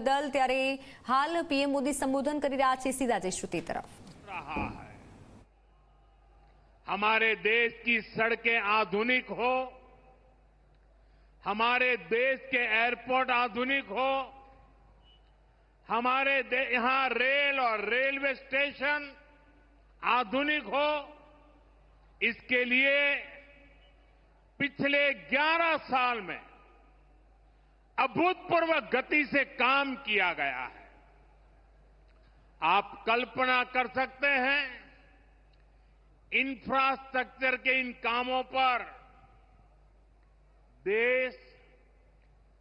બદલ। ત્યારે હાલ પીએમ મોદી સંબોધન કરી રહ્યા છે, સીધા જઈશું તે તરફ। रहा है हमारे देश की सड़कें आधुनिक हो, हमारे देश के एयरपोर्ट आधुनिक हो, हमारे यहां रेल और रेलवे स्टेशन आधुनिक हो, इसके लिए पिछले 11 साल में अभूतपूर्व गति से काम किया गया है। आप कल्पना कर सकते हैं, इंफ्रास्ट्रक्चर के इन कामों पर देश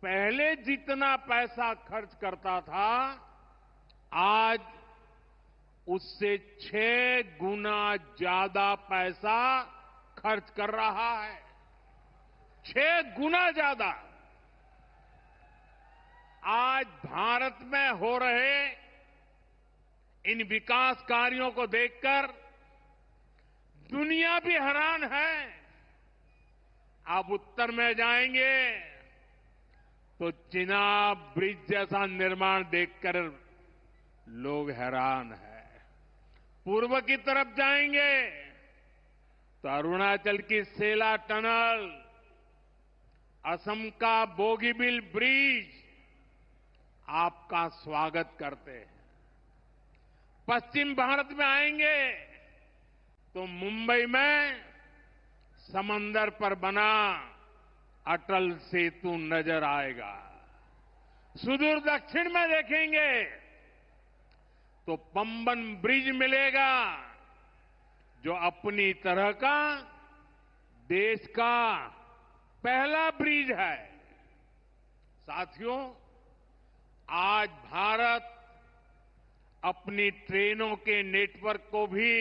पहले जितना पैसा खर्च करता था, आज उससे 6 गुना ज्यादा पैसा खर्च कर रहा है। 6 गुना ज्यादा। आज भारत में हो रहे इन विकास कार्यों को देखकर दुनिया भी हैरान है। आप उत्तर में जाएंगे तो चिनाब ब्रिज जैसा निर्माण देखकर लोग हैरान हैं। पूर्व की तरफ जाएंगे तो अरुणाचल की सेला टनल, असम का बोगीबिल ब्रिज आपका स्वागत करते हैं। पश्चिम भारत में आएंगे तो मुंबई में समंदर पर बना अटल सेतु नजर आएगा। सुदूर दक्षिण में देखेंगे तो पंबन ब्रिज मिलेगा, जो अपनी तरह का देश का पहला ब्रिज है। साथियों, आज भारत अपनी ट्रेनों के नेटवर्क को भी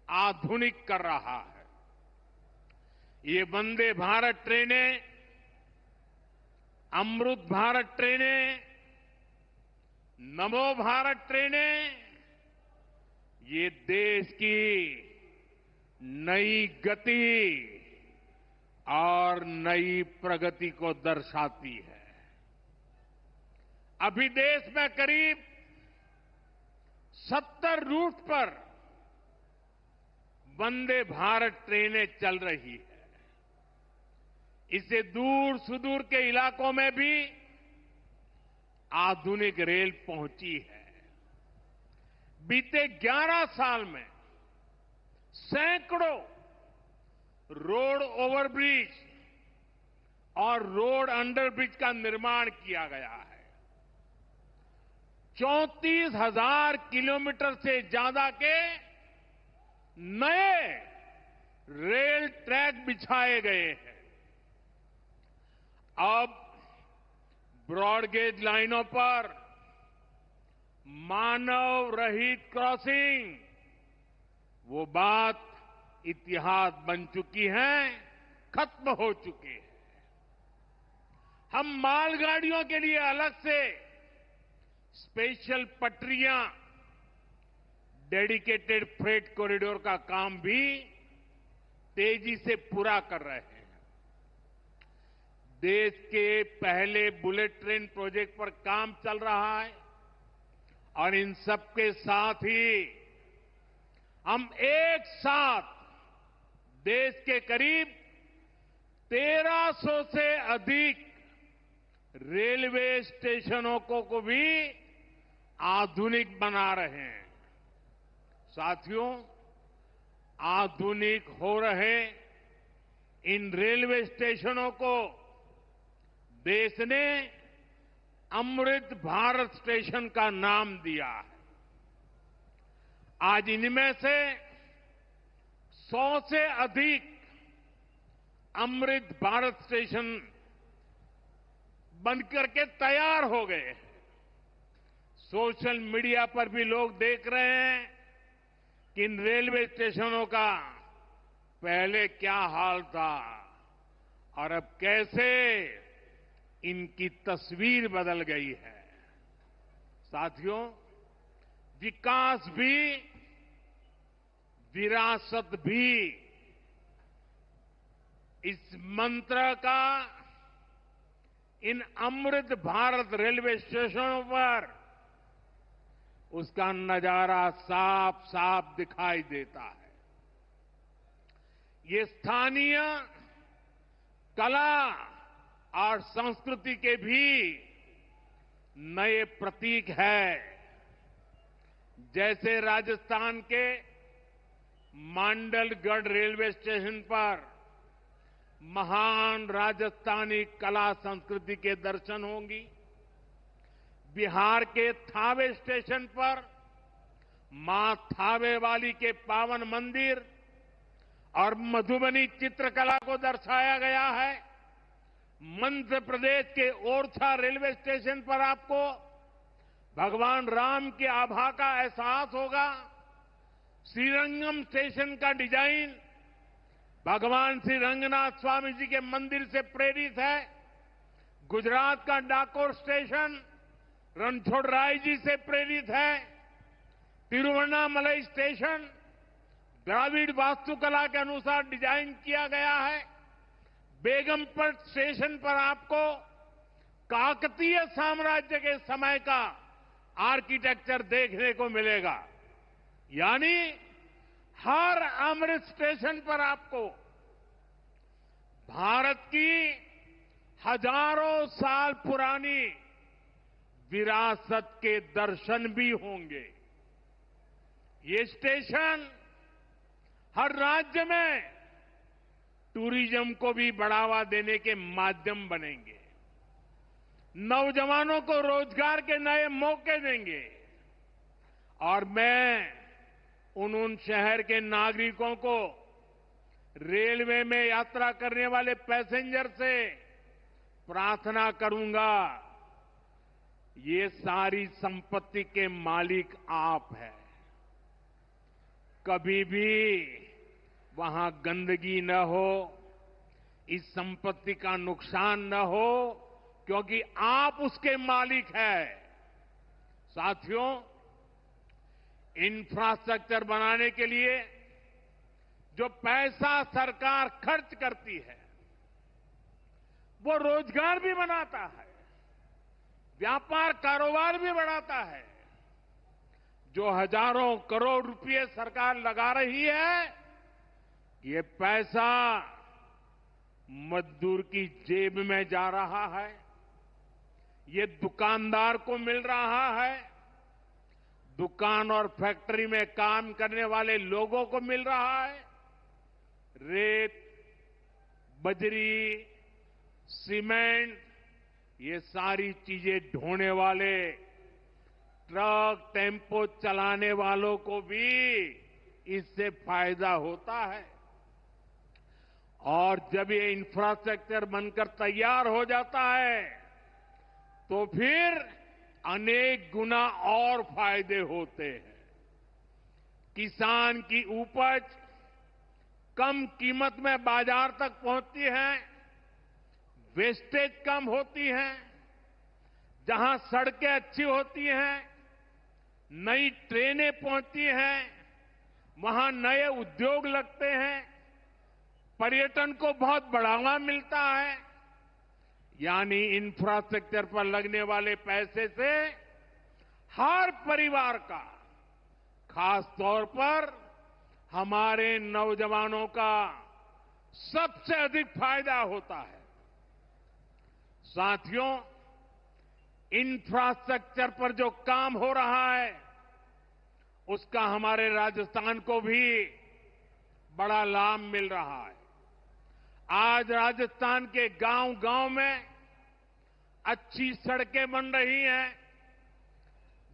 आधुनिक कर रहा है। ये वंदे भारत ट्रेनें, अमृत भारत ट्रेनें, नमो भारत ट्रेनें, ये देश की नई गति और नई प्रगति को दर्शाती है। अभी देश में करीब 70 रूट पर वंदे भारत ट्रेनें चल रही है। इससे दूर सुदूर के इलाकों में भी आधुनिक रेल पहुंची है। बीते 11 साल में सैकड़ों रोड ओवरब्रिज और रोड अंडरब्रिज का निर्माण किया गया है। 34,000 किलोमीटर से ज्यादा के नए रेल ट्रैक बिछाए गए हैं। अब ब्रॉडगेज लाइनों पर मानव रहित क्रॉसिंग, वो बात इतिहास बन चुकी है, खत्म हो चुकी है। हम मालगाड़ियों के लिए अलग से स्पेशल पटरियां, डेडिकेटेड फ्रेट कॉरिडोर का काम भी तेजी से पूरा कर रहे हैं। देश के पहले बुलेट ट्रेन प्रोजेक्ट पर काम चल रहा है और इन सबके साथ ही हम एक साथ देश के करीब 1300 से अधिक रेलवे स्टेशनों को भी आधुनिक बना रहे हैं। साथियों, आधुनिक हो रहे इन रेलवे स्टेशनों को देश ने अमृत भारत स्टेशन का नाम दिया है। आज इनमें से 100 से अधिक अमृत भारत स्टेशन बनकर के तैयार हो गए हैं। सोशल मीडिया पर भी लोग देख रहे हैं कि इन रेलवे स्टेशनों का पहले क्या हाल था और अब कैसे इनकी तस्वीर बदल गई है। साथियों, विकास भी, विरासत भी, इस मंत्र का इन अमृत भारत रेलवे स्टेशनों पर उसका नजारा साफ साफ दिखाई देता है। ये स्थानीय कला और संस्कृति के भी नए प्रतीक है। जैसे राजस्थान के मांडलगढ़ रेलवे स्टेशन पर महान राजस्थानी कला संस्कृति के दर्शन होंगी। बिहार के थावे स्टेशन पर मां थावे वाली के पावन मंदिर और मधुबनी चित्रकला को दर्शाया गया है। मध्य प्रदेश के ओरछा रेलवे स्टेशन पर आपको भगवान राम की आभा का एहसास होगा। श्रीरंगम स्टेशन का डिजाइन भगवान श्री रंगनाथ स्वामी जी के मंदिर से प्रेरित है। गुजरात का डाकोर स्टेशन रणछोड़राय जी से प्रेरित है। तिरुवन्नामलई स्टेशन द्राविड़ वास्तुकला के अनुसार डिजाइन किया गया है। बेगमपट स्टेशन पर आपको काकतीय साम्राज्य के समय का आर्किटेक्चर देखने को मिलेगा। यानी हर अमृत स्टेशन पर आपको भारत की हजारों साल पुरानी विरासत के दर्शन भी होंगे। ये स्टेशन हर राज्य में टूरिज्म को भी बढ़ावा देने के माध्यम बनेंगे। नौजवानों को रोजगार के नए मौके देंगे। और मैं उन शहर के नागरिकों को रेलवे में यात्रा करने वाले पैसेंजर से प्रार्थना करूंगा, ये सारी संपत्ति के मालिक आप हैं। कभी भी वहां गंदगी न हो, इस संपत्ति का नुकसान न हो, क्योंकि आप उसके मालिक हैं। साथियों, इंफ्रास्ट्रक्चर बनाने के लिए जो पैसा सरकार खर्च करती है, वो रोजगार भी बनाता है, व्यापार कारोबार भी बढ़ाता है। जो हजारों करोड़ रुपए सरकार लगा रही है, ये पैसा मजदूर की जेब में जा रहा है, ये दुकानदार को मिल रहा है, दुकान और फैक्ट्री में काम करने वाले लोगों को मिल रहा है। रेत, बजरी, सीमेंट, ये सारी चीजें ढोने वाले ट्रक, टेम्पो चलाने वालों को भी इससे फायदा होता है। और जब ये इंफ्रास्ट्रक्चर बनकर तैयार हो जाता है, तो फिर अनेक गुना और फायदे होते हैं। किसान की उपज कम कीमत में बाजार तक पहुंचती है, वेस्टेज कम होती है, जहां सड़कें अच्छी होती हैं, नई ट्रेनें पहुंचती हैं, वहां नए उद्योग लगते हैं, पर्यटन को बहुत बढ़ावा मिलता है। यानी इंफ्रास्ट्रक्चर पर लगने वाले पैसे से हर परिवार का, खास तौर पर हमारे नौजवानों का सबसे अधिक फायदा होता है। साथियों, इंफ्रास्ट्रक्चर पर जो काम हो रहा है, उसका हमारे राजस्थान को भी बड़ा लाभ मिल रहा है। आज राजस्थान के गांव-गांव में अच्छी सड़कें बन रही हैं।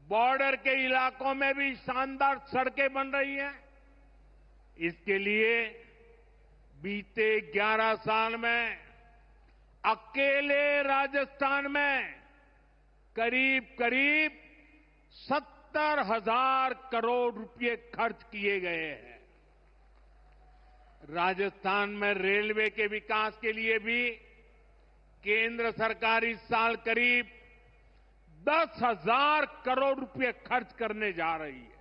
बॉर्डर के इलाकों में भी शानदार सड़कें बन रही हैं। इसके लिए बीते 11 साल में अकेले राजस्थान में करीब 70,000 करोड़ रुपए खर्च किए गए हैं। राजस्थान में रेलवे के विकास के लिए भी केंद्र सरकार इस साल करीब 10,000 करोड़ रुपए खर्च करने जा रही है।